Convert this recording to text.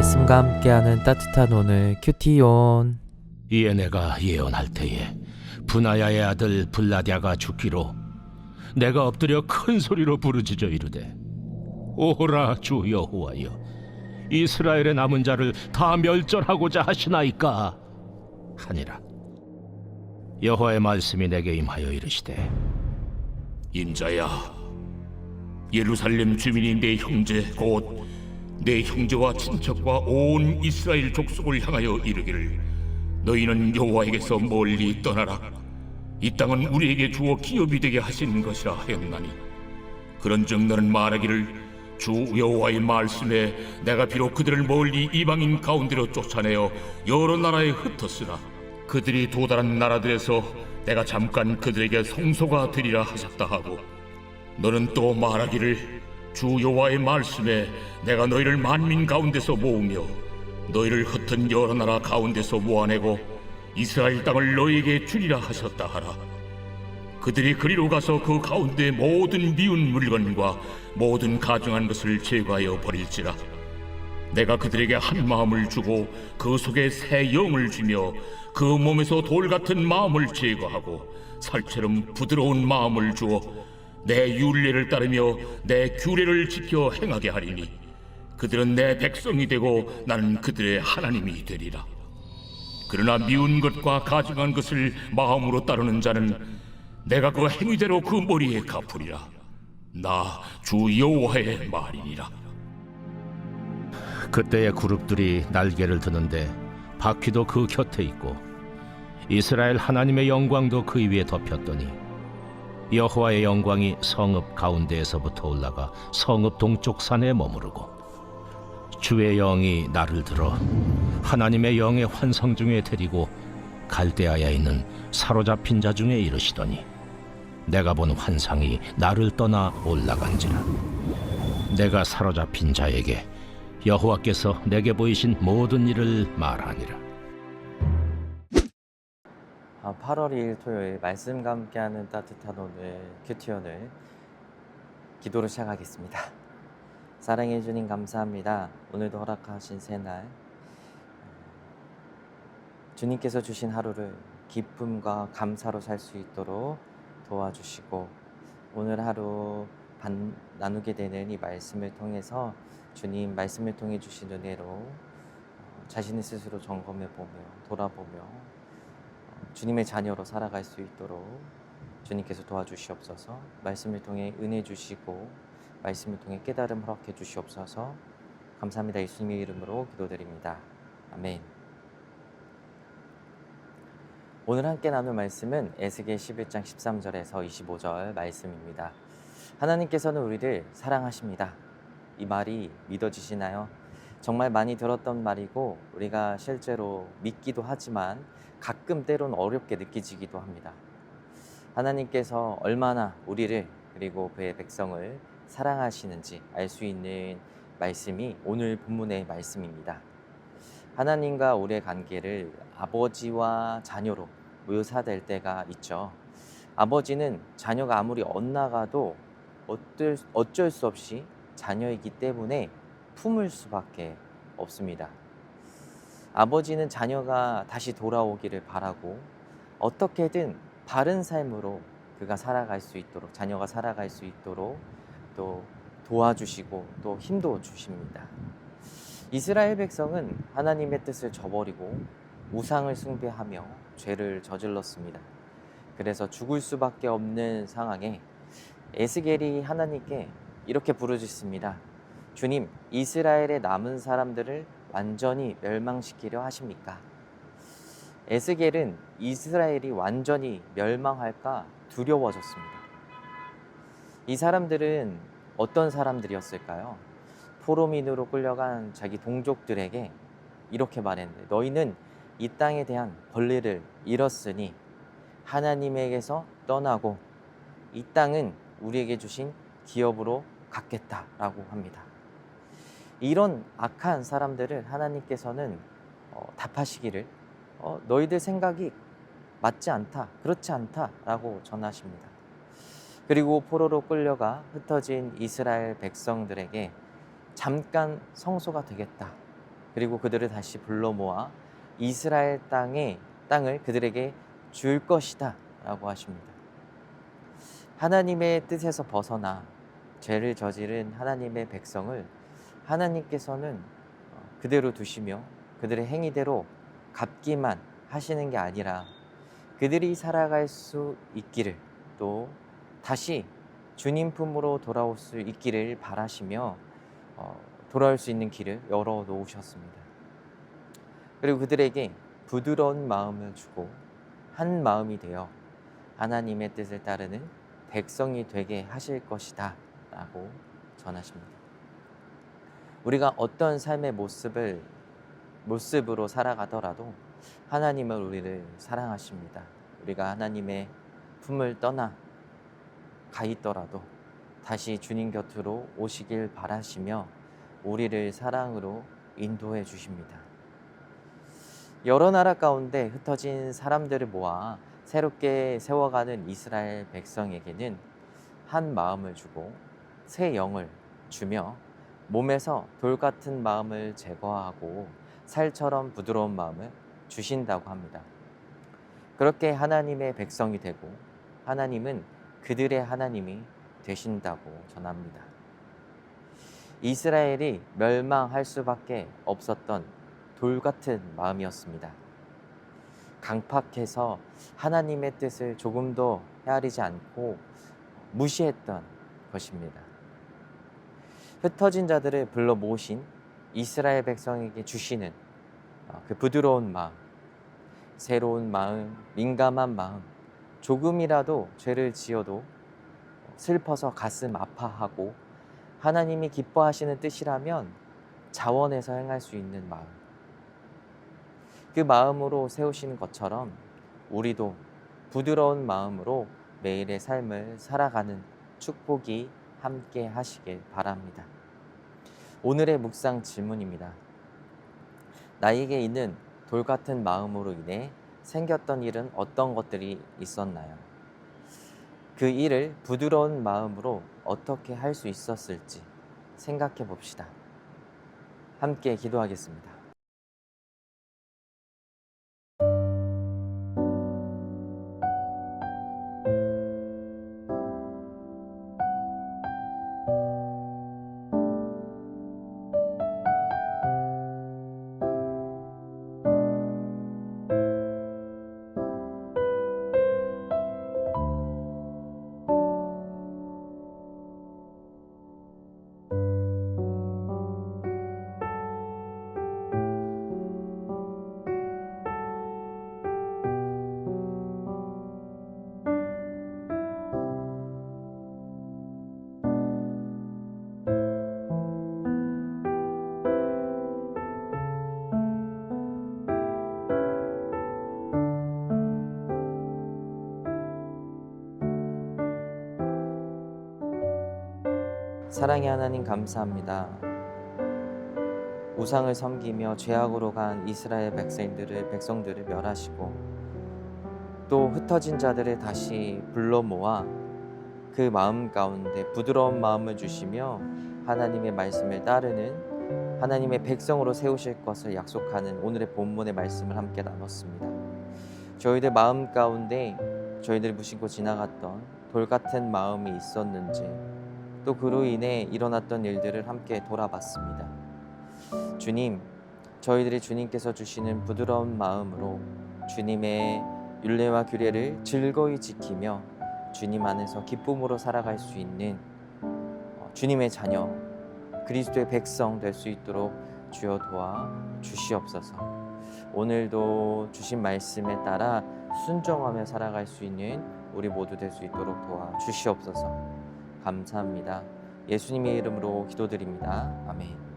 말씀과 함께하는 따뜻한 오늘 큐티온. 이에 내가 예언할 때에 분하야의 아들 블라디아가 죽기로 내가 엎드려 큰 소리로 부르짖어 이르되, 오라 주 여호와여, 이스라엘의 남은 자를 다 멸절하고자 하시나이까 하니라. 여호와의 말씀이 내게 임하여 이르시되, 인자야, 예루살렘 주민이 내 형제 곧 내 형제와 친척과 온 이스라엘 족속을 향하여 이르기를, 너희는 여호와에게서 멀리 떠나라. 이 땅은 우리에게 주어 기업이 되게 하신 것이라 하였나니, 그런즉 너는 말하기를, 주 여호와의 말씀에 내가 비록 그들을 멀리 이방인 가운데로 쫓아내어 여러 나라에 흩었으나 그들이 도달한 나라들에서 내가 잠깐 그들에게 성소가 되리라 하셨다 하고, 너는 또 말하기를, 주 여호와의 말씀에 내가 너희를 만민 가운데서 모으며 너희를 흩은 여러 나라 가운데서 모아내고 이스라엘 땅을 너희에게 주리라 하셨다 하라. 그들이 그리로 가서 그 가운데 모든 미운 물건과 모든 가증한 것을 제거하여 버릴지라. 내가 그들에게 한 마음을 주고 그 속에 새 영을 주며 그 몸에서 돌 같은 마음을 제거하고 살처럼 부드러운 마음을 주어 내 율례를 따르며 내 규례를 지켜 행하게 하리니, 그들은 내 백성이 되고 나는 그들의 하나님이 되리라. 그러나 미운 것과 가증한 것을 마음으로 따르는 자는 내가 그 행위대로 그 머리에 갚으리라. 나 주 여호와의 말이니라. 그때의 그룹들이 날개를 드는데 바퀴도 그 곁에 있고 이스라엘 하나님의 영광도 그 위에 덮였더니, 여호와의 영광이 성읍 가운데에서부터 올라가 성읍 동쪽 산에 머무르고, 주의 영이 나를 들어 하나님의 영의 환상 중에 데리고 갈대아에 있는 사로잡힌 자 중에 이르시더니, 내가 본 환상이 나를 떠나 올라간지라. 내가 사로잡힌 자에게 여호와께서 내게 보이신 모든 일을 말하니라. 8월 2일 토요일 말씀과 함께하는 따뜻한 오늘 큐티온을 기도로 시작하겠습니다. 사랑해 주님 감사합니다. 오늘도 허락하신 새날, 주님께서 주신 하루를 기쁨과 감사로 살 수 있도록 도와주시고, 오늘 하루 나누게 되는 이 말씀을 통해서 주님 말씀을 통해 주신 은혜로 자신을 스스로 점검해 보며 돌아보며 주님의 자녀로 살아갈 수 있도록 주님께서 도와주시옵소서. 말씀을 통해 은혜 주시고 말씀을 통해 깨달음 허락해 주시옵소서. 감사합니다. 예수님의 이름으로 기도드립니다. 아멘. 오늘 함께 나눌 말씀은 에스겔 11장 13절에서 25절 말씀입니다. 하나님께서는 우리를 사랑하십니다. 이 말이 믿어지시나요? 정말 많이 들었던 말이고 우리가 실제로 믿기도 하지만 가끔 때론 어렵게 느껴지기도 합니다. 하나님께서 얼마나 우리를 그리고 그의 백성을 사랑하시는지 알 수 있는 말씀이 오늘 본문의 말씀입니다. 하나님과 우리의 관계를 아버지와 자녀로 묘사될 때가 있죠. 아버지는 자녀가 아무리 엇나가도 어쩔 수 없이 자녀이기 때문에 품을 수밖에 없습니다. 아버지는 자녀가 다시 돌아오기를 바라고 어떻게든 바른 삶으로 그가 살아갈 수 있도록, 자녀가 살아갈 수 있도록 또 도와주시고 또 힘도 주십니다. 이스라엘 백성은 하나님의 뜻을 저버리고 우상을 숭배하며 죄를 저질렀습니다. 그래서 죽을 수밖에 없는 상황에 에스겔이 하나님께 이렇게 부르짖습니다. 주님, 이스라엘의 남은 사람들을 완전히 멸망시키려 하십니까? 에스겔은 이스라엘이 완전히 멸망할까 두려워졌습니다. 이 사람들은 어떤 사람들이었을까요? 포로민으로 끌려간 자기 동족들에게 이렇게 말했는데, 너희는 이 땅에 대한 권리를 잃었으니 하나님에게서 떠나고 이 땅은 우리에게 주신 기업으로 갖겠다라고 합니다. 이런 악한 사람들을 하나님께서는 답하시기를 너희들 생각이 맞지 않다, 그렇지 않다라고 전하십니다. 그리고 포로로 끌려가 흩어진 이스라엘 백성들에게 잠깐 성소가 되겠다, 그리고 그들을 다시 불러 모아 이스라엘 땅을 그들에게 줄 것이다 라고 하십니다. 하나님의 뜻에서 벗어나 죄를 저지른 하나님의 백성을 하나님께서는 그대로 두시며 그들의 행위대로 갚기만 하시는 게 아니라 그들이 살아갈 수 있기를, 또 다시 주님 품으로 돌아올 수 있기를 바라시며 돌아올 수 있는 길을 열어 놓으셨습니다. 그리고 그들에게 부드러운 마음을 주고 한 마음이 되어 하나님의 뜻을 따르는 백성이 되게 하실 것이다 라고 전하십니다. 우리가 어떤 삶의 모습으로 살아가더라도 하나님은 우리를 사랑하십니다. 우리가 하나님의 품을 떠나 가 있더라도 다시 주님 곁으로 오시길 바라시며 우리를 사랑으로 인도해 주십니다. 여러 나라 가운데 흩어진 사람들을 모아 새롭게 세워가는 이스라엘 백성에게는 한 마음을 주고 새 영을 주며 몸에서 돌 같은 마음을 제거하고 살처럼 부드러운 마음을 주신다고 합니다. 그렇게 하나님의 백성이 되고 하나님은 그들의 하나님이 되신다고 전합니다. 이스라엘이 멸망할 수밖에 없었던 돌 같은 마음이었습니다. 강팍해서 하나님의 뜻을 조금도 헤아리지 않고 무시했던 것입니다. 흩어진 자들을 불러 모으신 이스라엘 백성에게 주시는 그 부드러운 마음, 새로운 마음, 민감한 마음, 조금이라도 죄를 지어도 슬퍼서 가슴 아파하고 하나님이 기뻐하시는 뜻이라면 자원해서 행할 수 있는 마음, 그 마음으로 세우시는 것처럼 우리도 부드러운 마음으로 매일의 삶을 살아가는 축복이 함께 하시길 바랍니다. 오늘의 묵상 질문입니다. 나에게 있는 돌 같은 마음으로 인해 생겼던 일은 어떤 것들이 있었나요? 그 일을 부드러운 마음으로 어떻게 할 수 있었을지 생각해 봅시다. 함께 기도하겠습니다. 사랑의 하나님 감사합니다. 우상을 섬기며 죄악으로 간 이스라엘 백성들을 멸하시고 또 흩어진 자들을 다시 불러 모아 그 마음 가운데 부드러운 마음을 주시며 하나님의 말씀을 따르는 하나님의 백성으로 세우실 것을 약속하는 오늘의 본문의 말씀을 함께 나눴습니다. 저희들 마음 가운데 저희들이 무심코 지나갔던 돌 같은 마음이 있었는지, 또 그로 인해 일어났던 일들을 함께 돌아봤습니다. 주님, 저희들이 주님께서 주시는 부드러운 마음으로 주님의 율례와 규례를 즐거이 지키며 주님 안에서 기쁨으로 살아갈 수 있는 주님의 자녀, 그리스도의 백성 될 수 있도록 주여 도와 주시옵소서. 오늘도 주신 말씀에 따라 순종하며 살아갈 수 있는 우리 모두 될 수 있도록 도와 주시옵소서. 감사합니다. 예수님의 이름으로 기도드립니다. 아멘.